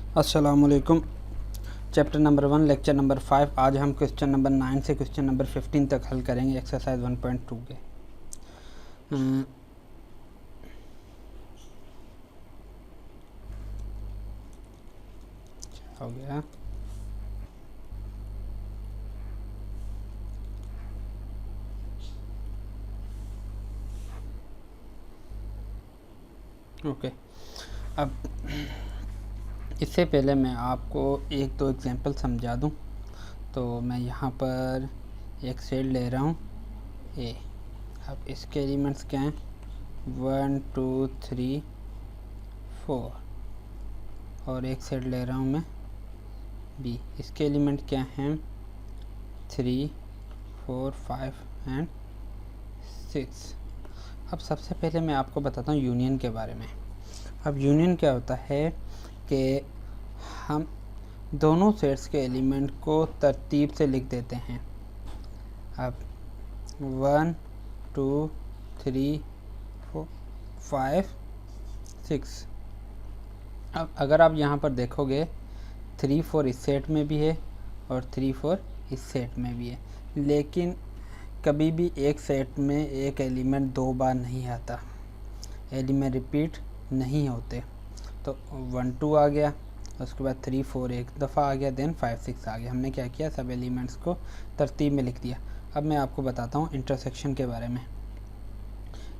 अस्सलामुअलैकुम। Chapter number 1 lecture number 5। आज हम क्वेश्चन नंबर 9 से क्वेश्चन नंबर 15 तक हल करेंगे एक्सरसाइज 1.2 के। हो गया। ओके, अब इससे पहले मैं आपको एक दो एग्जांपल समझा दूं। तो मैं यहाँ पर एक सेट ले रहा हूँ ए। अब इसके एलिमेंट्स क्या हैं? 1 2 3 4। और एक सेट ले रहा हूँ मैं बी। इसके एलिमेंट क्या हैं? 3 4 5 एंड 6। अब सबसे पहले मैं आपको बताता हूँ यूनियन के बारे में। अब यूनियन क्या होता है कि हम दोनों सेट्स के एलिमेंट को तरतीब से लिख देते हैं। अब 1 2 3 4 5 6। अब अगर आप यहाँ पर देखोगे 3 4 इस सेट में भी है और 3 4 इस सेट में भी है, लेकिन कभी भी एक सेट में एक एलिमेंट दो बार नहीं आता, एलिमेंट रिपीट नहीं होते। तो 1 2 आ गया, उसके बाद 3 4 एक दफ़ा आ गया, देन 5 6 आ गया। हमने क्या किया? सब एलिमेंट्स को तरतीब में लिख दिया। अब मैं आपको बताता हूँ इंटरसेक्शन के बारे में।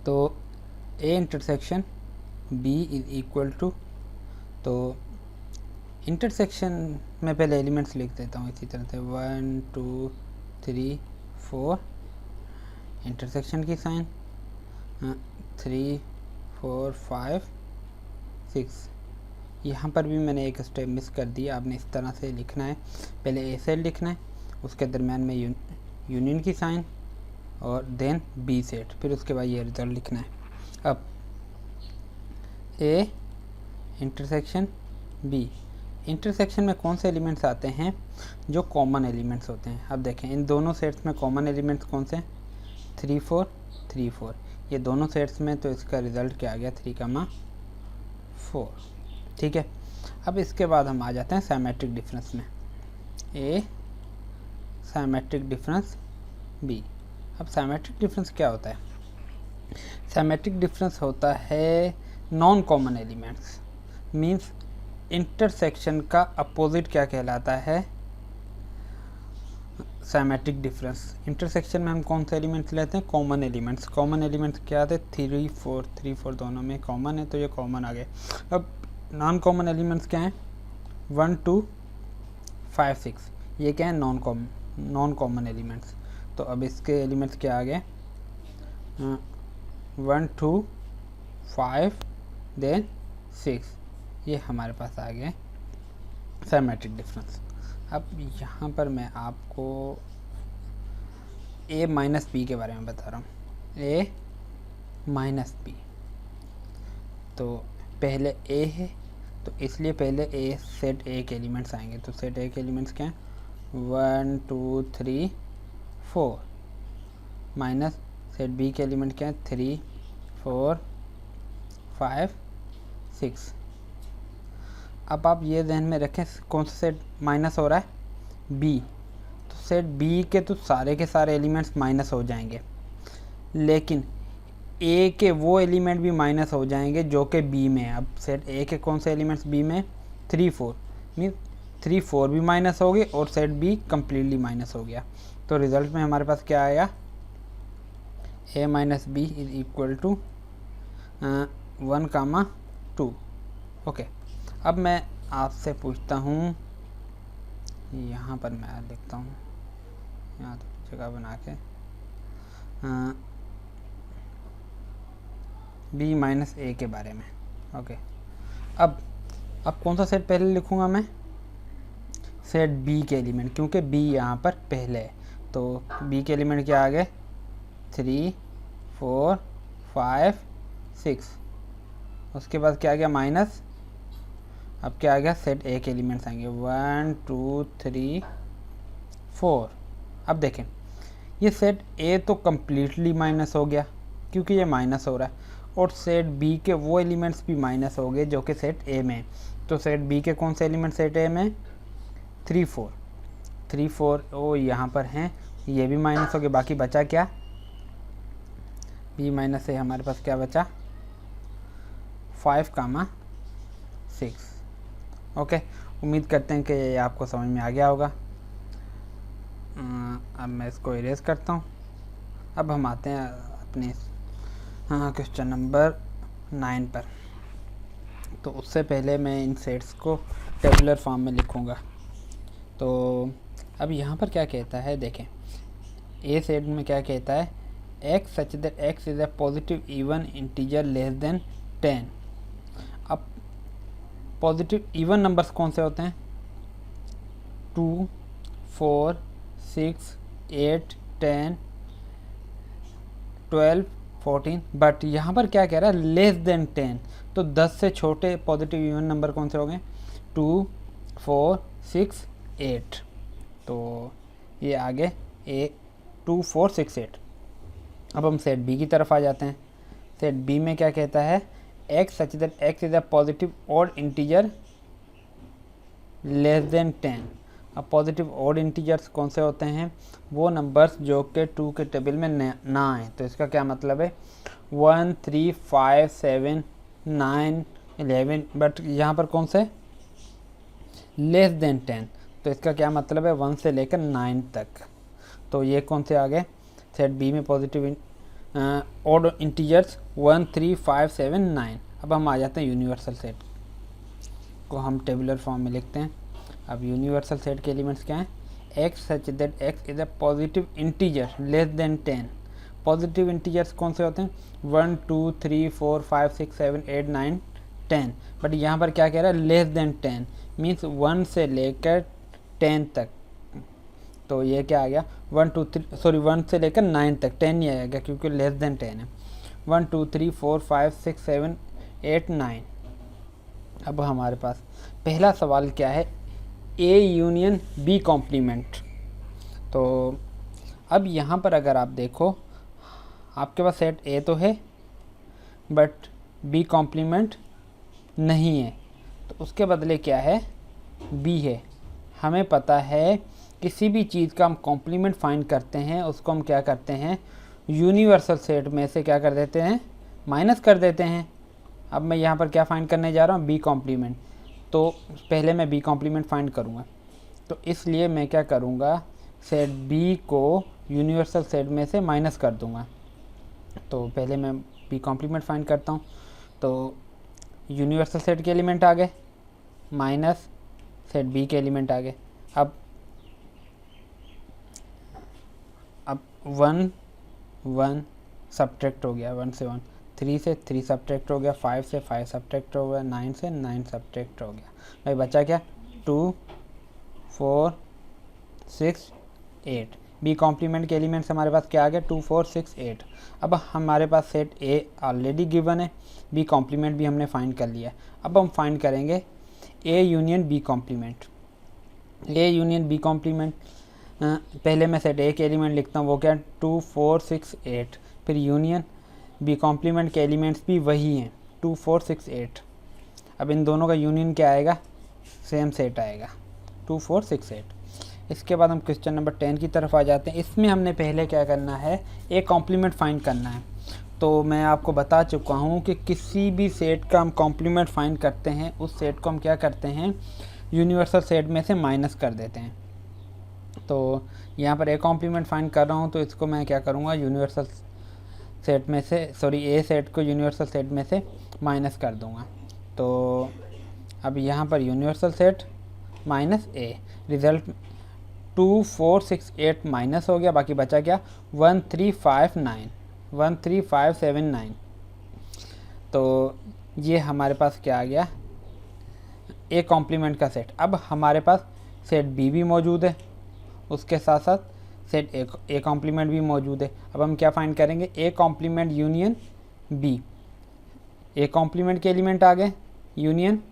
तो A intersection B is equal to, तो इंटरसेक्शन में पहले एलिमेंट्स लिख देता हूँ इसी तरह से 1 2 3 4 इंटरसेक्शन की साइन, 3 4 5 6। यहाँ पर भी मैंने एक स्टेप मिस कर दिया। आपने इस तरह से लिखना है, पहले ए सेट लिखना है, उसके दरम्यान में यूनियन की साइन और देन बी सेट, फिर उसके बाद ये रिजल्ट लिखना है। अब ए इंटरसेक्शन बी, इंटरसेक्शन में कौन से एलिमेंट्स आते हैं? जो कॉमन एलिमेंट्स होते हैं। अब देखें इन दोनों सेट्स में कॉमन एलिमेंट्स कौन से? 3 4 3 4, ये दोनों सेट्स में। तो इसका रिज़ल्ट क्या आ गया? 3 4। ठीक है। अब इसके बाद हम आ जाते हैं साइमेट्रिक डिफरेंस में। ए साइमेट्रिक डिफरेंस बी। अब साइमेट्रिक डिफरेंस क्या होता है? साइमेट्रिक डिफरेंस होता है non common elements, means intersection का अपोजिट क्या कहलाता है? Symmetric difference. इंटरसेक्शन में हम कौन से एलिमेंट्स लेते हैं? Common elements. कॉमन एलिमेंट्स क्या आते हैं? 3 4 दोनों में कॉमन है, तो ये कॉमन आ गए। अब नॉन कॉमन एलिमेंट्स क्या हैं? 1 2 5 6, ये क्या है? Non common elements. तो अब इसके एलिमेंट्स क्या आ गए? 1 2 5 देन 6, ये हमारे पास आ गए साइमेट्रिक डिफरेंस। अब यहाँ पर मैं आपको ए माइनस बी के बारे में बता रहा हूँ। ए माइनस बी, तो पहले ए है, तो इसलिए पहले ए सेट ए के एलिमेंट्स आएंगे। तो सेट ए के एलिमेंट्स क्या हैं? 1 2 3 4 माइनस सेट बी के एलिमेंट क्या है? 3 4 5 6। अब आप ये ध्यान में रखें कौन सा सेट माइनस हो रहा है? बी। तो सेट बी के तो सारे के सारे एलिमेंट्स माइनस हो जाएंगे, लेकिन ए के वो एलिमेंट भी माइनस हो जाएंगे जो कि बी में है। अब सेट ए के कौन से एलिमेंट्स बी में? 3 4, मीन 3 4 भी माइनस हो गए और सेट बी कम्प्लीटली माइनस हो गया। तो रिज़ल्ट में हमारे पास क्या आया? A minus b is equal to 1 2। Okay. अब मैं आपसे पूछता हूँ, यहाँ पर मैं लिखता हूँ, यहाँ तो जगह बना के बी माइनस ए के बारे में। ओके। अब कौन सा सेट पहले लिखूँगा मैं? सेट बी के एलिमेंट, क्योंकि बी यहाँ पर पहले है। तो बी के एलिमेंट क्या आ गए? 3 4 5 6। उसके बाद क्या आ गया? माइनस। अब क्या आ गया? सेट ए के एलिमेंट्स आएंगे 1 2 3 4। अब देखें ये सेट ए तो कम्प्लीटली माइनस हो गया क्योंकि ये माइनस हो रहा है, और सेट बी के वो एलिमेंट्स भी माइनस हो गए जो कि सेट ए में। तो सेट बी के कौन से एलिमेंट सेट ए में 3 4 3 4 ओ यहाँ पर हैं, ये भी माइनस हो गया, बाकी बचा क्या बी माइनस से हमारे पास क्या बचा 5 6। ओके, उम्मीद करते हैं कि ये आपको समझ में आ गया होगा। अब मैं इसको इरेज करता हूँ। अब हम आते हैं अपने क्वेश्चन नंबर 9 पर। तो उससे पहले मैं इन सेट्स को टेबुलर फॉर्म में लिखूँगा। तो अब यहाँ पर क्या कहता है, देखें ए सेट में क्या कहता है, x such that x is a positive even integer less than 10। अब पॉजिटिव इवन नंबर्स कौन से होते हैं 2 4 6 8 10 12 14, बट यहाँ पर क्या कह रहा है लेस देन 10। तो 10 से छोटे पॉजिटिव इवन नंबर कौन से हो गए 2 4 6 8। तो ये आगे ए 2 4 6 8। अब हम सेट बी की तरफ आ जाते हैं। सेट बी में क्या कहता है x such that x is a positive odd integer less than 10। अब पॉजिटिव ऑड इंटीजर्स कौन से होते हैं, वो नंबर्स जो कि 2 के टेबल में ना आए। तो इसका क्या मतलब है 1 3 5 7 9 11, बट यहाँ पर कौन से लेस देन 10। तो इसका क्या मतलब है 1 से लेकर 9 तक। तो ये कौन से आ गए सेट बी में पॉजिटिव ऑड इंटीजर्स 1 3 5 7 9। अब हम आ जाते हैं यूनिवर्सल सेट को, हम टेबुलर फॉर्म में लिखते हैं। अब यूनिवर्सल सेट के एलिमेंट्स क्या हैं x such that x is a positive integer less than 10। Positive integers कौन से होते हैं 1 2 3 4 5 6 7 8 9 10, बट यहाँ पर क्या कह रहा है लेस देन 10, मीन्स 1 से लेकर 10 तक। तो ये क्या आ गया 1 2 3 सॉरी 1 से लेकर 9 तक, 10 नहीं आएगा क्योंकि लेस देन 10 है। 1 2 3 4 5 6 7 8 9। अब हमारे पास पहला सवाल क्या है ए यूनियन बी कॉम्प्लीमेंट। तो अब यहाँ पर अगर आप देखो आपके पास सेट ए तो है बट बी कॉम्प्लीमेंट नहीं है, तो उसके बदले क्या है बी है। हमें पता है किसी भी चीज़ का हम कॉम्प्लीमेंट फाइंड करते हैं उसको हम क्या करते हैं यूनिवर्सल सेट में से क्या कर देते हैं माइनस कर देते हैं। अब मैं यहाँ पर क्या फाइंड करने जा रहा हूँ बी कॉम्प्लीमेंट, तो पहले मैं बी कॉम्प्लीमेंट फाइंड करूँगा। तो इसलिए मैं क्या करूँगा सेट बी को यूनिवर्सल सेट में से माइनस कर दूँगा। तो पहले मैं बी कॉम्प्लीमेंट फाइंड करता हूँ। तो यूनिवर्सल सेट के एलिमेंट आ गए माइनस सेट बी के एलिमेंट आ गए। अब 1 1 सब्ट्रैक्ट हो गया, 1 से 1, 3 से 3 सब्ट्रैक्ट हो गया, 5 से 5 सब्ट्रैक्ट हो गया, 9 से 9 सब्ट्रैक्ट हो गया। भाई बचा क्या 2 4 6 8। बी कॉम्प्लीमेंट के एलिमेंट्स हमारे पास क्या आ गए 2 4 6 8। अब हमारे पास सेट ए ऑलरेडी गिवन है, बी कॉम्प्लीमेंट भी हमने फाइंड कर लिया। अब हम फाइंड करेंगे A union B complement. A union B complement पहले मैं सेट ए के एलिमेंट लिखता हूँ, वो क्या 2 4 6 8, फिर यूनियन बी कॉम्प्लीमेंट के एलिमेंट्स भी वही हैं 2 4 6 8। अब इन दोनों का यूनियन क्या आएगा सेम सेट आएगा 2 4 6 8। इसके बाद हम क्वेश्चन नंबर 10 की तरफ आ जाते हैं। इसमें हमने पहले क्या करना है ए कॉम्प्लीमेंट फाइंड करना है। तो मैं आपको बता चुका हूँ कि किसी भी सेट का हम कॉम्प्लीमेंट फाइंड करते हैं उस सेट को हम क्या करते हैं यूनिवर्सल सेट में से माइनस कर देते हैं। तो यहाँ पर ए कॉम्प्लीमेंट फाइंड कर रहा हूँ तो इसको मैं क्या करूँगा यूनिवर्सल सेट में से ए सेट को यूनिवर्सल सेट में से माइनस कर दूँगा। तो अब यहाँ पर यूनिवर्सल सेट माइनस ए, रिज़ल्ट 2 4 6 8 माइनस हो गया, बाकी बचा क्या 1 3 5 9 1 3 5 7 9। तो ये हमारे पास क्या आ गया ए कॉम्प्लीमेंट का सेट। अब हमारे पास सेट बी भी मौजूद है, उसके साथ साथ सेट ए कॉम्प्लीमेंट भी मौजूद है। अब हम क्या फाइंड करेंगे A complement union B. A complement के एलिमेंट आ गए यूनियन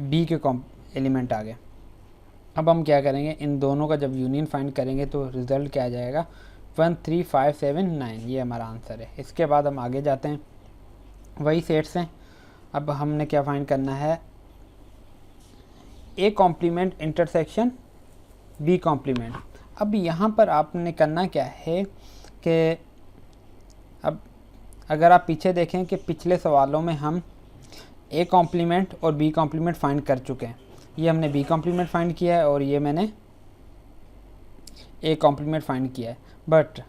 बी के एलिमेंट आ गए। अब हम क्या करेंगे इन दोनों का जब यूनियन फाइंड करेंगे तो रिज़ल्ट क्या आ जाएगा 1 3 5 7 9, ये हमारा आंसर है। इसके बाद हम आगे जाते हैं, वही सेट्स हैं। अब हमने क्या फाइंड करना है A complement intersection B complement. अब यहाँ पर आपने करना क्या है कि अब अगर आप पीछे देखें कि पिछले सवालों में हम ए कॉम्प्लीमेंट और बी कॉम्प्लीमेंट फाइंड कर चुके हैं। ये हमने बी कॉम्प्लीमेंट फाइंड किया है और ये मैंने ए कॉम्प्लीमेंट फाइंड किया है, बट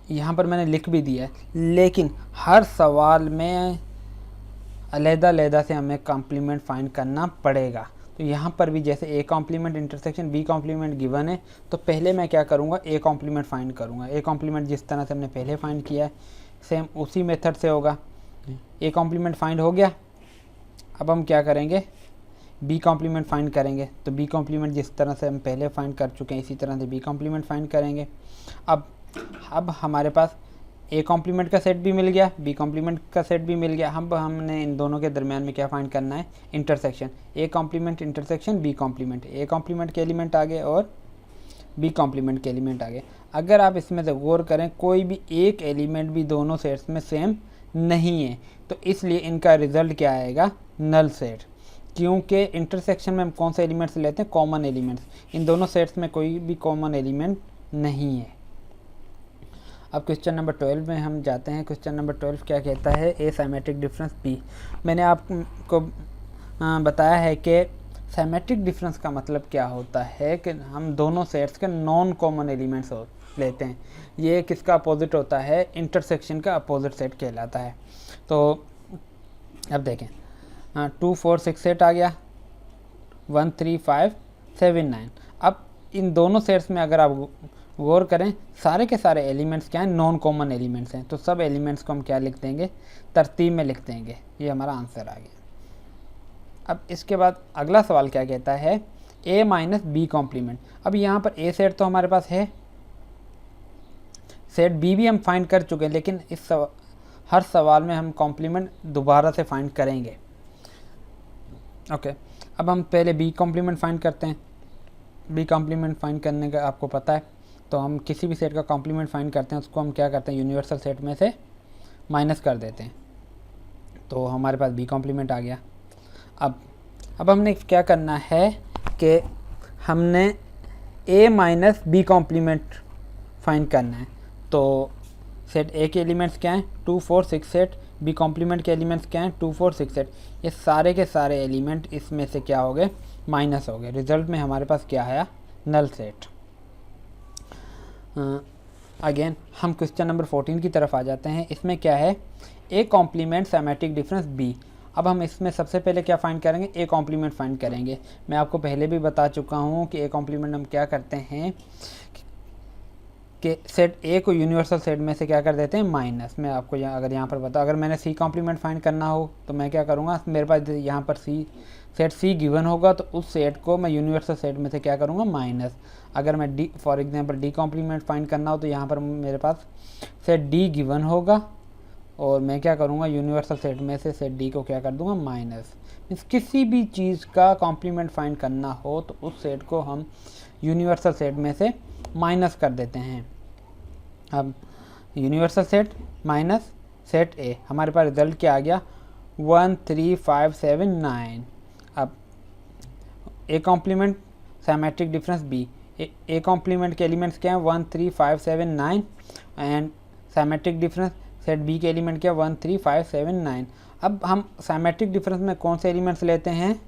यहाँ पर मैंने लिख भी दिया है, लेकिन हर सवाल में अलग-अलग से हमें कॉम्प्लीमेंट फाइंड करना पड़ेगा। तो यहाँ पर भी जैसे A complement intersection B complement given है, तो पहले मैं क्या करूँगा, ए कॉम्प्लीमेंट फाइंड करूँगा। ए कॉम्प्लीमेंट जिस तरह से हमने पहले फाइंड किया है सेम उसी मेथड से होगा। ए कॉम्प्लीमेंट फाइंड हो गया, अब हम क्या करेंगे, बी कॉम्प्लीमेंट फाइंड करेंगे। तो बी कॉम्प्लीमेंट जिस तरह से हम पहले फाइंड कर चुके हैं इसी तरह से बी कॉम्प्लीमेंट फाइंड करेंगे। अब हमारे पास ए कॉम्प्लीमेंट का सेट भी मिल गया, बी कॉम्प्लीमेंट का सेट भी मिल गया। अब हमने इन दोनों के दरमियान में क्या फाइंड करना है, intersection. A complement intersection B complement, A complement के एलिमेंट आ गए और बी कॉम्प्लीमेंट के एलिमेंट आ गए। अगर आप इसमें से गौर करें, कोई भी एक एलिमेंट भी दोनों सेट्स में सेम नहीं है, तो इसलिए इनका रिजल्ट क्या आएगा, नल सेट। क्योंकि इंटरसेक्शन में हम कौन से एलिमेंट्स लेते हैं, कॉमन एलिमेंट्स। इन दोनों सेट्स में कोई भी कॉमन एलिमेंट नहीं है। अब क्वेश्चन नंबर 12 में हम जाते हैं। क्वेश्चन नंबर 12 क्या कहता है, ए सिमेट्रिक डिफरेंस पी। मैंने आपको बताया है कि सिमेट्रिक डिफरेंस का मतलब क्या होता है कि हम दोनों सेट्स के नॉन कॉमन एलिमेंट्स लेते हैं। ये किसका अपोजिट होता है, इंटरसेक्शन का अपोजिट सेट कहलाता है। तो अब देखें 2 4 6 सेट आ गया, 1 3 5 7 9। अब इन दोनों सेट्स में अगर आप गौर करें, सारे के सारे एलिमेंट्स क्या हैं, नॉन कॉमन एलिमेंट्स हैं। तो सब एलिमेंट्स को हम क्या लिख देंगे, तरतीब में लिख देंगे। ये हमारा आंसर आ गया। अब इसके बाद अगला सवाल क्या कहता है, ए माइनस बी कॉम्प्लीमेंट। अब यहाँ पर ए सेट तो हमारे पास है, सेट बी भी हम फाइंड कर चुके हैं, लेकिन हर सवाल में हम कॉम्प्लीमेंट दोबारा से फाइंड करेंगे। ओके, अब हम पहले बी कॉम्प्लीमेंट फाइंड करते हैं। बी कॉम्प्लीमेंट फाइंड करने का आपको पता है, तो हम किसी भी सेट का कॉम्प्लीमेंट फाइंड करते हैं, उसको हम क्या करते हैं, यूनिवर्सल सेट में से माइनस कर देते हैं। तो हमारे पास बी कॉम्प्लीमेंट आ गया। अब हमने क्या करना है कि हमने ए माइनस बी कॉम्प्लीमेंट फाइंड करना है। तो सेट ए के एलिमेंट्स क्या हैं, 2 4 6 सेट। बी कॉम्प्लीमेंट के एलिमेंट्स क्या हैं, 2 4 6 सेट। ये सारे के सारे एलिमेंट इसमें से क्या हो गए, माइनस हो गए। रिजल्ट में हमारे पास क्या आया, नल सेट। अगेन हम क्वेश्चन नंबर 14 की तरफ आ जाते हैं। इसमें क्या है, A complement symmetric difference B. अब हम इसमें सबसे पहले क्या फाइंड करेंगे, ए कॉम्प्लीमेंट फाइंड करेंगे। मैं आपको पहले भी बता चुका हूँ कि ए कॉम्प्लीमेंट हम क्या करते हैं कि सेट ए को यूनिवर्सल सेट में से क्या कर देते हैं, माइनस। मैं आपको अगर यहाँ पर बता, अगर मैंने सी कॉम्प्लीमेंट फाइंड करना हो तो मैं क्या करूँगा, मेरे पास यहाँ पर सेट सी गिवन होगा, तो उस सेट को मैं यूनिवर्सल सेट में से क्या करूँगा, माइनस। अगर मैं D for example D complement find करना हो तो यहाँ पर मेरे पास सेट डी गिवन होगा और मैं क्या करूँगा, यूनिवर्सल सेट में से सेट डी को क्या कर दूँगा, माइनस। मीन्स किसी भी चीज़ का कॉम्प्लीमेंट फाइंड करना हो तो उस सेट को हम यूनिवर्सल सेट में से माइनस कर देते हैं। अब यूनिवर्सल सेट माइनस सेट ए, हमारे पास रिजल्ट क्या आ गया, 1 3 5 7 9। अब A complement symmetric difference B. A complement के एलिमेंट्स क्या हैं, 1 3 5 7 9 and symmetric difference set B के एलिमेंट क्या, 1 3 5 7 9। अब हम सिमेट्रिक डिफरेंस में कौन से एलिमेंट्स लेते हैं,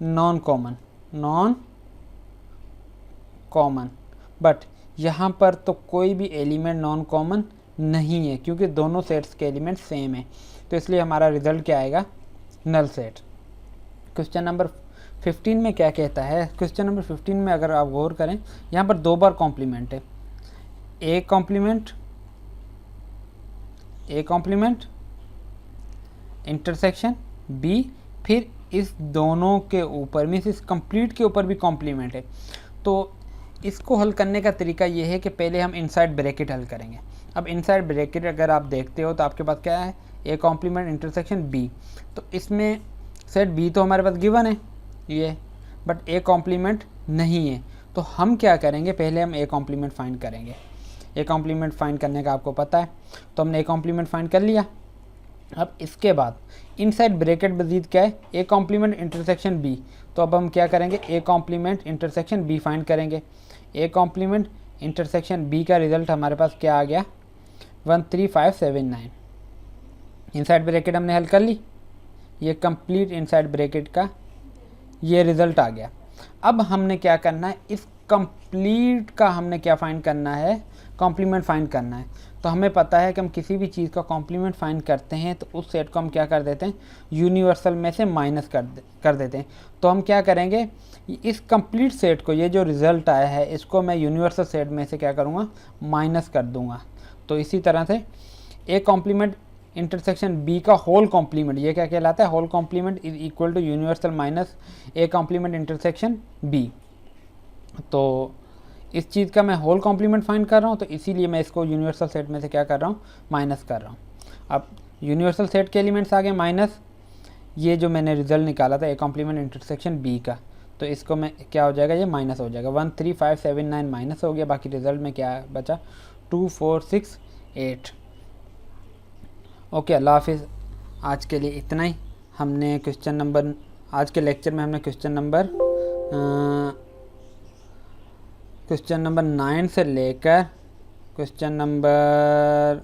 नॉन कॉमन। बट यहाँ पर तो कोई भी एलिमेंट नॉन कॉमन नहीं है, क्योंकि दोनों सेट्स के एलिमेंट सेम है। तो इसलिए हमारा रिजल्ट क्या आएगा, नल सेट। क्वेश्चन नंबर 15 में क्या कहता है, क्वेश्चन नंबर 15 में अगर आप गौर करें, यहाँ पर 2 बार कॉम्प्लीमेंट है। ए कॉम्प्लीमेंट इंटरसेक्शन बी, फिर इस दोनों के ऊपर मीन्स इस कंप्लीट के ऊपर भी कॉम्प्लीमेंट है। तो इसको हल करने का तरीका ये है कि पहले हम इनसाइड ब्रैकेट हल करेंगे। अब इनसाइड ब्रैकेट अगर आप देखते हो तो आपके पास क्या है, ए कॉम्प्लीमेंट इंटरसेक्शन बी। तो इसमें सेट बी तो हमारे पास गिवन है ये, बट ए कॉम्प्लीमेंट नहीं है। तो हम क्या करेंगे, पहले हम ए कॉम्प्लीमेंट फाइंड करेंगे। ए कॉम्प्लीमेंट फाइंड करने का आपको पता है, तो हमने ए कॉम्प्लीमेंट फाइंड कर लिया। अब इसके बाद इनसाइड ब्रैकेट मजीद क्या है, ए कॉम्प्लीमेंट इंटरसेक्शन बी। तो अब हम क्या करेंगे, A complement intersection B find करेंगे। ए कॉम्प्लीमेंट इंटरसेक्शन बी का रिजल्ट हमारे पास क्या आ गया, 13579। इनसाइड ब्रैकेट हमने हल कर ली, ये कंप्लीट इनसाइड ब्रैकेट का ये रिज़ल्ट आ गया। अब हमने क्या करना है, इस कंप्लीट का हमने क्या फाइंड करना है, कॉम्प्लीमेंट फाइंड करना है। तो हमें पता है कि हम किसी भी चीज़ का कॉम्प्लीमेंट फाइंड करते हैं तो उस सेट को हम क्या कर देते हैं, यूनिवर्सल में से माइनस कर देते हैं। तो हम क्या करेंगे, इस कंप्लीट सेट को, ये जो रिज़ल्ट आया है इसको मैं यूनिवर्सल सेट में से क्या करूँगा, माइनस कर दूँगा। तो इसी तरह से ए कॉम्प्लीमेंट इंटरसेक्शन बी का होल कॉम्प्लीमेंट, ये क्या कहलाता है, whole complement is equal to universal minus A complement intersection B. तो इस चीज़ का मैं होल कॉम्प्लीमेंट फाइंड कर रहा हूँ, तो इसीलिए मैं इसको यूनिवर्सल सेट में से क्या कर रहा हूँ, माइनस कर रहा हूँ। अब यूनिवर्सल सेट के एलिमेंट्स आ गए माइनस ये जो मैंने रिजल्ट निकाला था ए कॉम्प्लीमेंट इंटरसेक्शन बी का, तो इसको मैं क्या हो जाएगा, ये माइनस हो जाएगा, 13579 माइनस हो गया, बाकी रिजल्ट में क्या बचा, 2468। ओके, अल्लाह हाफिज़। आज के लिए इतना ही। हमने क्वेश्चन नंबर, आज के लेक्चर में हमने क्वेश्चन नंबर 9 से लेकर क्वेश्चन नंबर